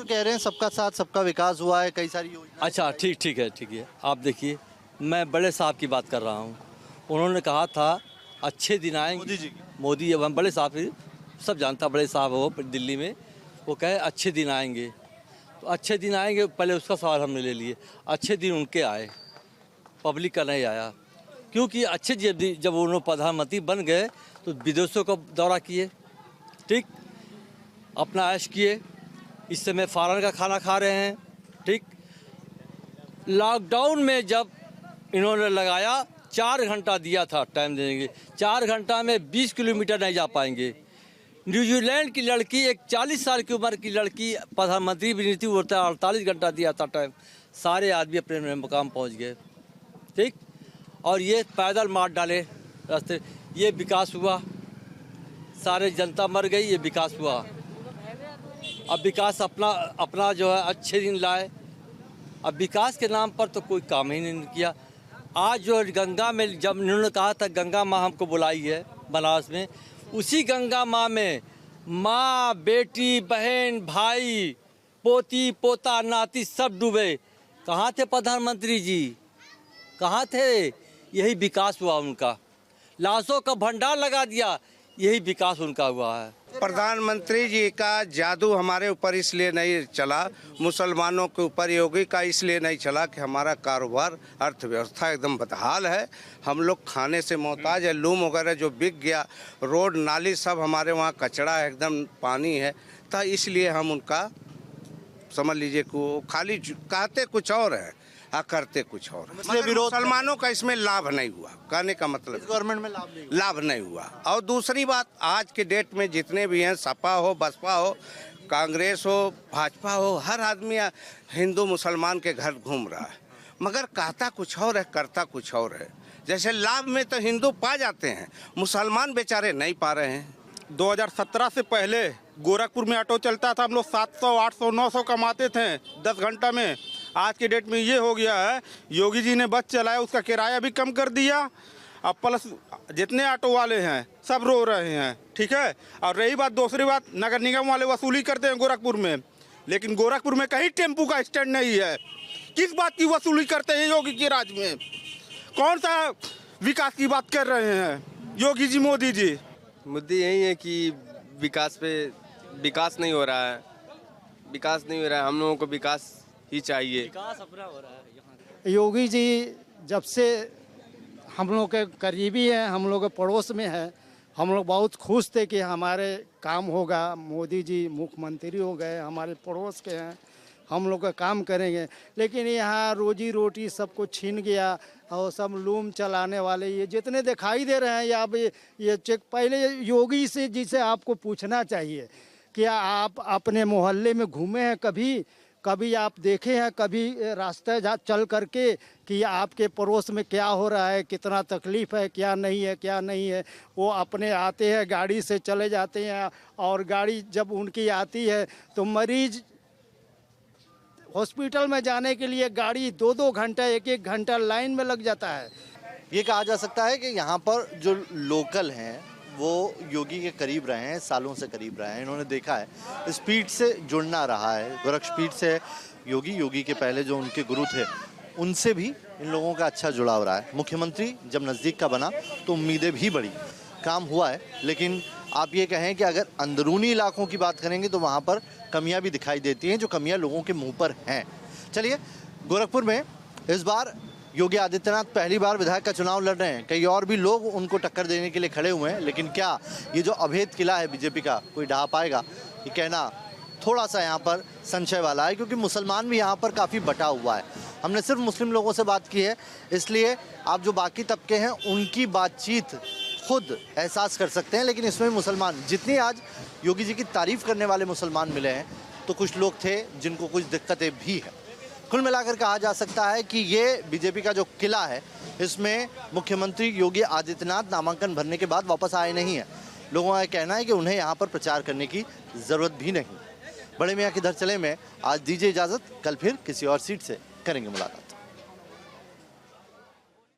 कह रहे हैं सबका साथ सबका विकास हुआ है, कई सारी योजना। अच्छा ठीक है। आप देखिए, मैं बड़े साहब की बात कर रहा हूँ। उन्होंने कहा था अच्छे दिन आएंगे। मोदी जी की। मोदी अब हम बड़े साहब सब जानता, बड़े साहब हो दिल्ली में, वो कहे अच्छे दिन आएंगे। तो अच्छे दिन आएंगे, पहले उसका सवाल हमने ले लिए। अच्छे दिन उनके आए, पब्लिक का नहीं आया। क्योंकि अच्छे जब उन्होंने प्रधानमंत्री बन गए तो विदेशों का दौरा किए, ठीक, अपना ऐश किए। इस समय फॉरेन का खाना खा रहे हैं, ठीक। लॉकडाउन में जब इन्होंने लगाया 4 घंटा दिया था टाइम देने के, 4 घंटा में 20 किलोमीटर नहीं जा पाएंगे। न्यूजीलैंड की लड़की, एक 40 साल की उम्र की लड़की प्रधानमंत्री भी नहीं थी, वो 48 घंटा दिया था टाइम, सारे आदमी अपने मुकाम पहुंच गए, ठीक। और ये पैदल मार डाले रास्ते, ये विकास हुआ। सारे जनता मर गई, ये विकास हुआ। अब विकास अपना जो है अच्छे दिन लाए। अब विकास के नाम पर तो कोई काम ही नहीं किया। आज जो गंगा में, जब उन्होंने कहा था गंगा माँ हमको बुलाई है बनारस में, उसी गंगा माँ में माँ, बेटी, बहन, भाई, पोती, पोता, नाती सब डूबे। कहाँ थे प्रधानमंत्री जी, कहाँ थे? यही विकास हुआ उनका। लाशों का भंडार लगा दिया, यही विकास उनका हुआ है। प्रधानमंत्री जी का जादू हमारे ऊपर इसलिए नहीं चला, मुसलमानों के ऊपर योगी का इसलिए नहीं चला कि हमारा कारोबार, अर्थव्यवस्था एकदम बदहाल है। हम लोग खाने से मोहताज है। लूम वगैरह जो बिक गया, रोड नाली सब हमारे वहाँ कचरा है, एकदम पानी है। तो इसलिए हम उनका समझ लीजिए को खाली कहते कुछ और है, करते कुछ और। मुसलमानों का इसमें लाभ नहीं हुआ, कहने का मतलब गवर्नमेंट में लाभ नहीं हुआ। और दूसरी बात, आज के डेट में जितने भी हैं, सपा हो, बसपा हो, कांग्रेस हो, भाजपा हो, हर आदमी हिंदू मुसलमान के घर घूम रहा है, मगर कहता कुछ और है, करता कुछ और है। जैसे लाभ में तो हिंदू पा जाते हैं, मुसलमान बेचारे नहीं पा रहे हैं। 2017 से पहले गोरखपुर में ऑटो चलता था, हम लोग 700, 800, 900 कमाते थे 10 घंटा में। आज के डेट में ये हो गया है, योगी जी ने बस चलाया, उसका किराया भी कम कर दिया। अब प्लस जितने ऑटो वाले हैं सब रो रहे हैं, ठीक है। और रही बात, दूसरी बात, नगर निगम वाले वसूली करते हैं गोरखपुर में, लेकिन गोरखपुर में कहीं टेम्पू का स्टैंड नहीं है। किस बात की वसूली करते हैं योगी के राज में? कौन सा विकास की बात कर रहे हैं योगी जी, मोदी जी? मुद्दे यही है कि विकास नहीं हो रहा है, विकास नहीं हो रहा है। हम लोगों को विकास ही चाहिए। विकास अपना हो रहा है यहाँ। योगी जी जब से हम लोग के करीबी हैं, हम लोग के पड़ोस में है, हम लोग बहुत खुश थे कि हमारे काम होगा। मोदी जी मुख्यमंत्री हो गए, हमारे पड़ोस के हैं, हम लोग का काम करेंगे। लेकिन यहाँ रोजी रोटी सबको छीन गया, और सब लूम चलाने वाले ये जितने दिखाई दे रहे हैं, या अब ये चेक पहले योगी से जी से आपको पूछना चाहिए कि आप अपने मोहल्ले में घूमे हैं कभी आप देखे हैं कभी रास्ते चल करके कि आपके पड़ोस में क्या हो रहा है, कितना तकलीफ है, क्या नहीं है। वो अपने आते हैं, गाड़ी से चले जाते हैं, और गाड़ी जब उनकी आती है तो मरीज हॉस्पिटल में जाने के लिए गाड़ी 2-2 घंटा, 1-1 घंटा लाइन में लग जाता है। ये कहा जा सकता है कि यहाँ पर जो लोकल हैं वो योगी के करीब रहे हैं, सालों से करीब रहे हैं। इन्होंने देखा है स्पीड से जुड़ना रहा है, गोरखस्पीड से योगी के पहले जो उनके गुरु थे उनसे भी इन लोगों का अच्छा जुड़ाव रहा है। मुख्यमंत्री जब नज़दीक का बना तो उम्मीदें भी बढ़ी, काम हुआ है। लेकिन आप ये कहें कि अगर अंदरूनी इलाकों की बात करेंगे तो वहाँ पर कमियाँ भी दिखाई देती हैं, जो कमियाँ लोगों के मुँह पर हैं। चलिए, गोरखपुर में इस बार योगी आदित्यनाथ पहली बार विधायक का चुनाव लड़ रहे हैं। कई और भी लोग उनको टक्कर देने के लिए खड़े हुए हैं, लेकिन क्या ये जो अभेद किला है बीजेपी का कोई ढहा पाएगा, ये कहना थोड़ा सा यहाँ पर संशय वाला है। क्योंकि मुसलमान भी यहाँ पर काफ़ी बटा हुआ है। हमने सिर्फ मुस्लिम लोगों से बात की है, इसलिए आप जो बाकी तबके हैं उनकी बातचीत खुद एहसास कर सकते हैं। लेकिन इसमें मुसलमान जितनी आज योगी जी की तारीफ़ करने वाले मुसलमान मिले हैं, तो कुछ लोग थे जिनको कुछ दिक्कतें भी हैं। कुल मिलाकर कहा जा सकता है कि ये बीजेपी का जो किला है, इसमें मुख्यमंत्री योगी आदित्यनाथ नामांकन भरने के बाद वापस आए नहीं हैं। लोगों का कहना है कि उन्हें यहाँ पर प्रचार करने की ज़रूरत भी नहीं। बड़े मियाँ की धर चले में आज दीजिए इजाज़त, कल फिर किसी और सीट से करेंगे मुलाकात।